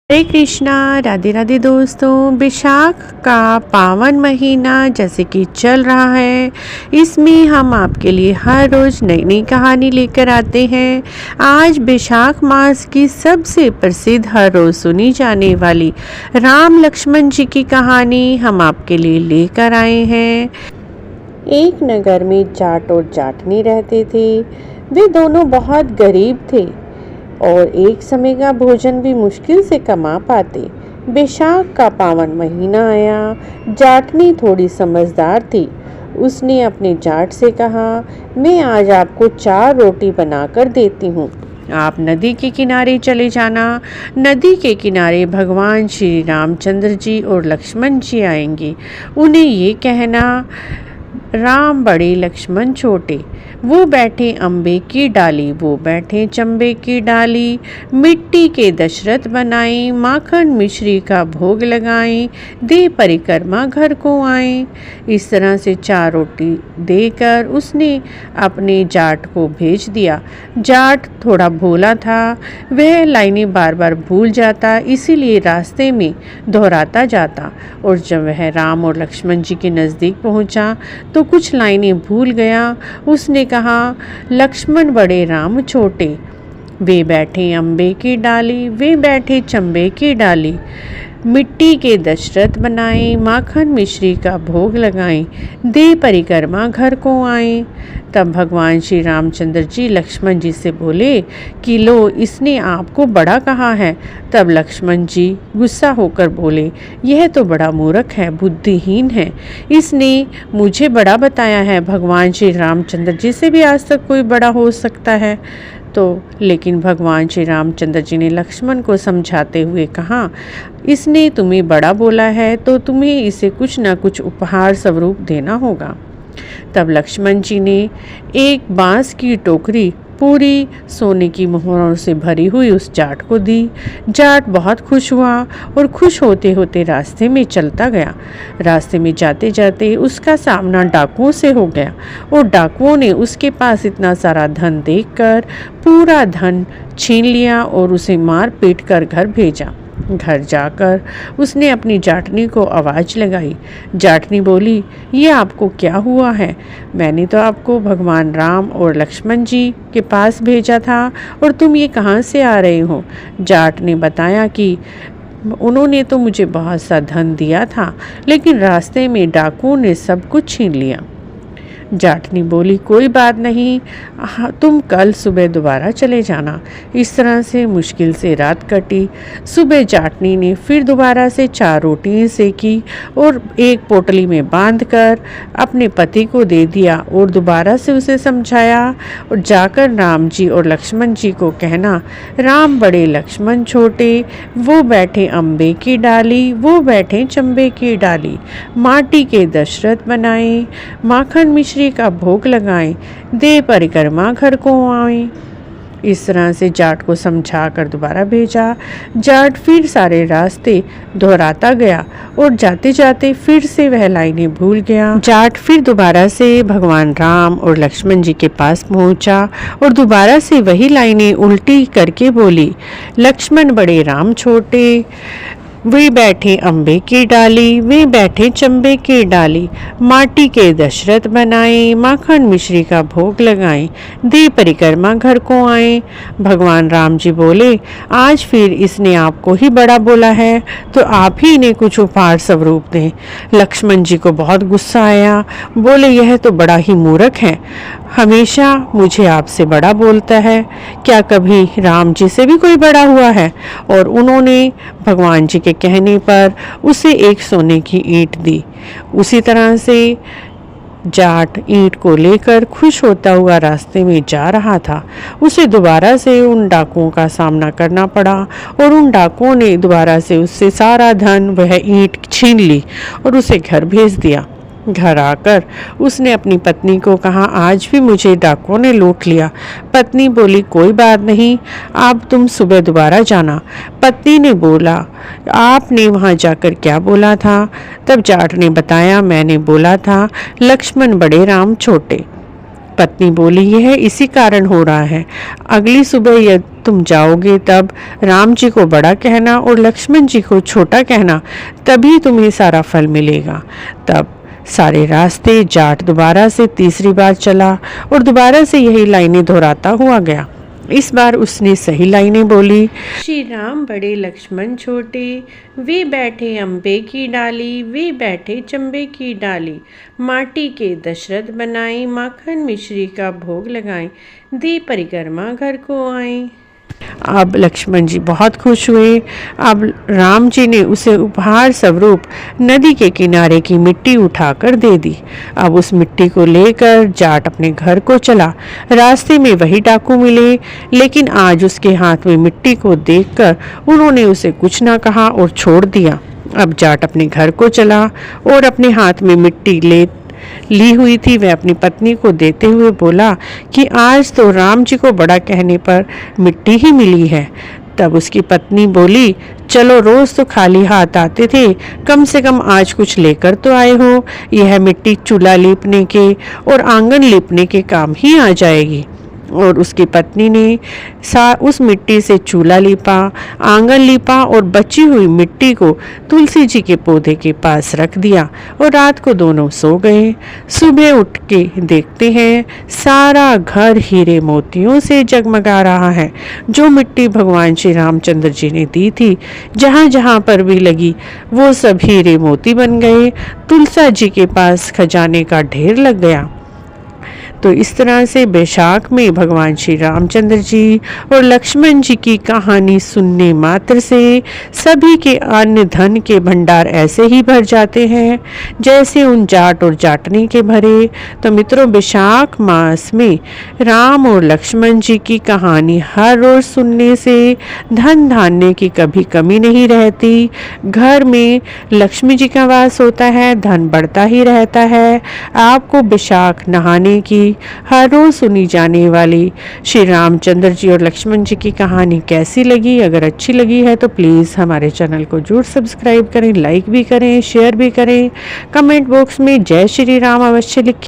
हरे कृष्णा। राधे राधे दोस्तों। वैशाख का पावन महीना जैसे कि चल रहा है, इसमें हम आपके लिए हर रोज़ नई नई कहानी लेकर आते हैं। आज वैशाख मास की सबसे प्रसिद्ध हर रोज़ सुनी जाने वाली राम लक्ष्मण जी की कहानी हम आपके लिए लेकर आए हैं। एक नगर में जाट और जाटनी रहते थे। वे दोनों बहुत गरीब थे और एक समय का भोजन भी मुश्किल से कमा पाते। वैशाख का पावन महीना आया। जाटनी थोड़ी समझदार थी। उसने अपने जाट से कहा, मैं आज आपको 4 रोटी बनाकर देती हूँ, आप नदी के किनारे चले जाना। नदी के किनारे भगवान श्री रामचंद्र जी और लक्ष्मण जी आएंगे। उन्हें ये कहना, राम बड़े लक्ष्मण छोटे, वो बैठे अम्बे की डाली, वो बैठे चंबे की डाली। मिट्टी के दशरथ बनाए, माखन मिश्री का भोग लगाए, दे परिक्रमा घर को आए। इस तरह से 4 रोटी देकर उसने अपने जाट को भेज दिया। जाट थोड़ा भोला था, वह लाइनें बार बार भूल जाता, इसीलिए रास्ते में दोहराता जाता। और जब वह राम और लक्ष्मण जी के नज़दीक पहुंचा तो कुछ लाइनें भूल गया। उसने कहा, लक्ष्मण बड़े राम छोटे, वे बैठे अम्बे की डाली, वे बैठे चंबे की डाली। मिट्टी के दशरथ बनाए, माखन मिश्री का भोग लगाएं, दे परिक्रमा घर को आए। तब भगवान श्री रामचंद्र जी लक्ष्मण जी से बोले कि लो, इसने आपको बड़ा कहा है। तब लक्ष्मण जी गुस्सा होकर बोले, यह तो बड़ा मूर्ख है, बुद्धिहीन है, इसने मुझे बड़ा बताया है। भगवान श्री रामचंद्र जी से भी आज तक कोई बड़ा हो सकता है तो? लेकिन भगवान श्री रामचंद्र जी ने लक्ष्मण को समझाते हुए कहा, इसने तुम्हें बड़ा बोला है तो तुम्हें इसे कुछ न कुछ उपहार स्वरूप देना होगा। तब लक्ष्मण जी ने एक बांस की टोकरी पूरी सोने की मोहरों से भरी हुई उस जाट को दी। जाट बहुत खुश हुआ और खुश होते होते रास्ते में चलता गया। रास्ते में जाते जाते उसका सामना डाकुओं से हो गया और डाकुओं ने उसके पास इतना सारा धन देखकर पूरा धन छीन लिया और उसे मार पीट कर घर भेजा। घर जाकर उसने अपनी जाटनी को आवाज़ लगाई। जाटनी बोली, ये आपको क्या हुआ है? मैंने तो आपको भगवान राम और लक्ष्मण जी के पास भेजा था और तुम ये कहाँ से आ रहे हो? जाट ने बताया कि उन्होंने तो मुझे बहुत सा धन दिया था, लेकिन रास्ते में डाकुओं ने सब कुछ छीन लिया। जाटनी बोली, कोई बात नहीं, तुम कल सुबह दोबारा चले जाना। इस तरह से मुश्किल से रात कटी। सुबह जाटनी ने फिर दोबारा से 4 रोटियां सेकी और एक पोटली में बांधकर अपने पति को दे दिया और दोबारा से उसे समझाया और जाकर राम जी और लक्ष्मण जी को कहना, राम बड़े लक्ष्मण छोटे, वो बैठे अम्बे की डाली, वो बैठे चंबे की डाली। माटी के दशरथ बनाए, माखन मिश्री का भोग लगाएं, दे परिक्रमा घर को आए। इस तरह से जाट को समझा कर दोबारा भेजा। जाट फिर सारे रास्ते दोहराता गया और जाते जाते फिर से वह लाइनें भूल गया। जाट फिर दोबारा से भगवान राम और लक्ष्मण जी के पास पहुंचा और दोबारा से वही लाइनें उल्टी करके बोली, लक्ष्मण बड़े राम छोटे, वे बैठे अम्बे की डाली, वे बैठे चंबे की डाली। माटी के दशरथ बनाए, माखन मिश्री का भोग लगाए, दे परिक्रमा घर को आए। भगवान राम जी बोले, आज फिर इसने आपको ही बड़ा बोला है तो आप ही इन्हें कुछ उपहार स्वरूप दें। लक्ष्मण जी को बहुत गुस्सा आया। बोले, यह तो बड़ा ही मूर्ख है, हमेशा मुझे आपसे बड़ा बोलता है, क्या कभी राम जी से भी कोई बड़ा हुआ है? और उन्होंने भगवान जी के कहने पर उसे एक सोने की ईंट दी। उसी तरह से जाट ईंट को लेकर खुश होता हुआ रास्ते में जा रहा था। उसे दोबारा से उन डाकुओं का सामना करना पड़ा और उन डाकुओं ने दोबारा से उससे सारा धन, वह ईंट छीन ली और उसे घर भेज दिया। घर आकर उसने अपनी पत्नी को कहा, आज भी मुझे डाकुओं ने लूट लिया। पत्नी बोली, कोई बात नहीं, अब तुम सुबह दोबारा जाना। पत्नी ने बोला, आपने वहाँ जाकर क्या बोला था? तब जाट ने बताया, मैंने बोला था, लक्ष्मण बड़े राम छोटे। पत्नी बोली, यह इसी कारण हो रहा है, अगली सुबह यह तुम जाओगे तब राम जी को बड़ा कहना और लक्ष्मण जी को छोटा कहना, तभी तुम्हें सारा फल मिलेगा। तब सारे रास्ते जाट दोबारा से तीसरी बार चला और दोबारा से यही लाइनें दोहराता हुआ गया। इस बार उसने सही लाइनें बोली। श्री राम बड़े लक्ष्मण छोटे, वे बैठे अम्बे की डाली, वे बैठे चंबे की डाली, माटी के दशरथ बनाई, माखन मिश्री का भोग लगाएं, दे परिक्रमा घर को आए। अब लक्ष्मण जी बहुत खुश हुए। अब राम जी ने उसे उपहार स्वरूप नदी के किनारे की मिट्टी उठाकर दे दी। अब उस मिट्टी को लेकर जाट अपने घर को चला। रास्ते में वही डाकू मिले, लेकिन आज उसके हाथ में मिट्टी को देखकर उन्होंने उसे कुछ ना कहा और छोड़ दिया। अब जाट अपने घर को चला और अपने हाथ में मिट्टी ली हुई थी वह अपनी पत्नी को देते हुए बोला कि आज तो राम जी को बड़ा कहने पर मिट्टी ही मिली है। तब उसकी पत्नी बोली, चलो रोज तो खाली हाथ आते थे, कम से कम आज कुछ लेकर तो आए हो। यह मिट्टी चूल्हा लीपने के और आंगन लीपने के काम ही आ जाएगी। और उसकी पत्नी ने उस मिट्टी से चूल्हा लीपा, आंगन लीपा और बची हुई मिट्टी को तुलसी जी के पौधे के पास रख दिया और रात को दोनों सो गए। सुबह उठ के देखते हैं सारा घर हीरे मोतियों से जगमगा रहा है। जो मिट्टी भगवान श्री रामचंद्र जी ने दी थी, जहाँ जहाँ पर भी लगी वो सब हीरे मोती बन गए। तुलसी जी के पास खजाने का ढेर लग गया। तो इस तरह से बैसाख में भगवान श्री रामचंद्र जी और लक्ष्मण जी की कहानी सुनने मात्र से सभी के अन्न धन के भंडार ऐसे ही भर जाते हैं जैसे उन जाट और जाटनी के भरे। तो मित्रों, बैसाख मास में राम और लक्ष्मण जी की कहानी हर रोज सुनने से धन धान्य की कभी कमी नहीं रहती। घर में लक्ष्मी जी का वास होता है, धन बढ़ता ही रहता है। आपको बैसाख नहाने की हर रोज सुनी जाने वाली श्री रामचंद्र जी और लक्ष्मण जी की कहानी कैसी लगी? अगर अच्छी लगी है तो प्लीज़ हमारे चैनल को जरूर सब्सक्राइब करें, लाइक भी करें, शेयर भी करें। कमेंट बॉक्स में जय श्री राम अवश्य लिखें।